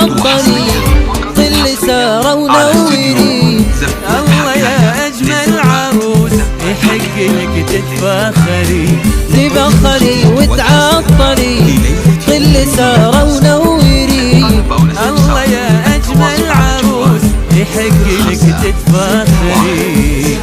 تعطري ظل سارة ونوري. الله يا أجمل عروس يحق لك تتفاخري وتعطري ظل سارة ونوري. الله يا أجمل عروس يحق لك تتفاخري.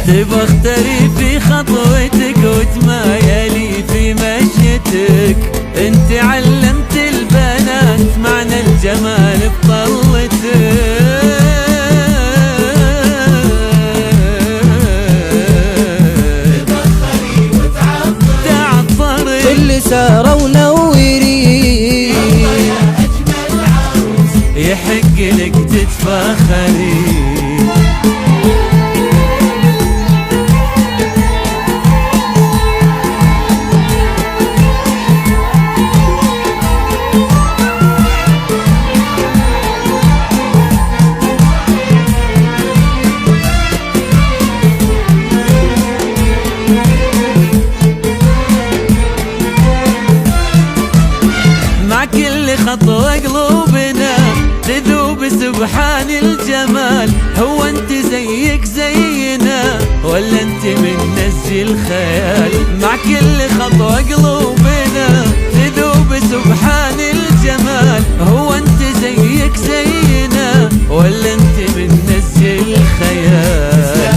تبختري في خطوتك وتمايلي في مشيتك. انت علمت البنات معنى الجمال بطلتك. تعطري ظل سارة ونوري. يحق لك تتفاخري. مع كل خطوة قلوبنا تذوب سبحان الجمال. هو انت زيك زينا ولا انت من نسج الخيال؟ مع كل خطوة قلوبنا تذوب سبحان الجمال. هو انت زيك زينا ولا انت من نسج الخيال؟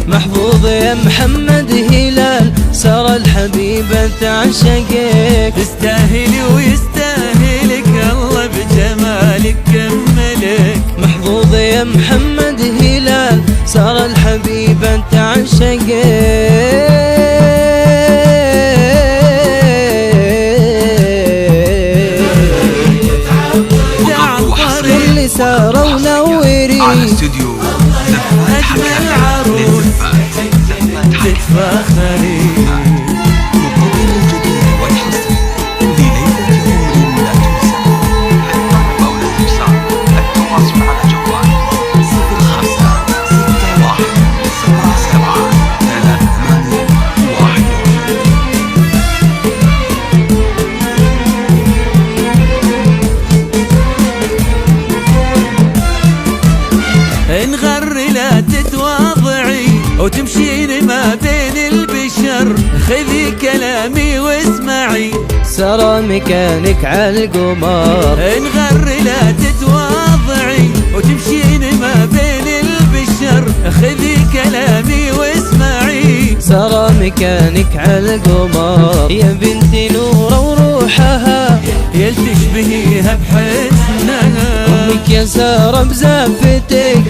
محفوظ يا محمد هلال سارة الحبيبة تعشقك. تستاهلي ويستاهلك الله بجمالك كملك. محفوظ يا محمد هلال سارة الحبيبة تعشقك. ظل سارة ونوري. أجمل عروس تتفاخري. انغر لا تتواضعي وتمشين ما بين البشر. خذي كلامي واسمعي سارة مكانك عالقمر. انغر لا تتواضعي وتمشين ما بين البشر. خذي كلامي واسمعي سارة مكانك عالقمر. يا بنتي نورة وروحها يل تشبهيها بحسنها. أمك يا سارة بزافتك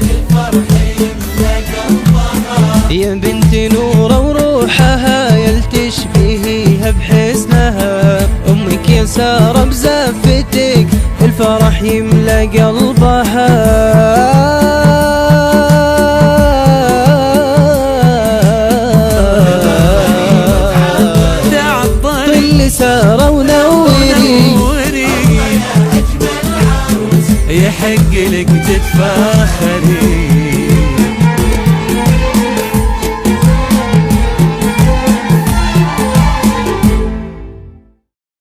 يا بنتي نورة وروحها يل تشبهيها بحسنها. أمك يا سارة بزافتك الفرح يملى قلبها. ظل سارة ونوري. يحق لك تتفاخري.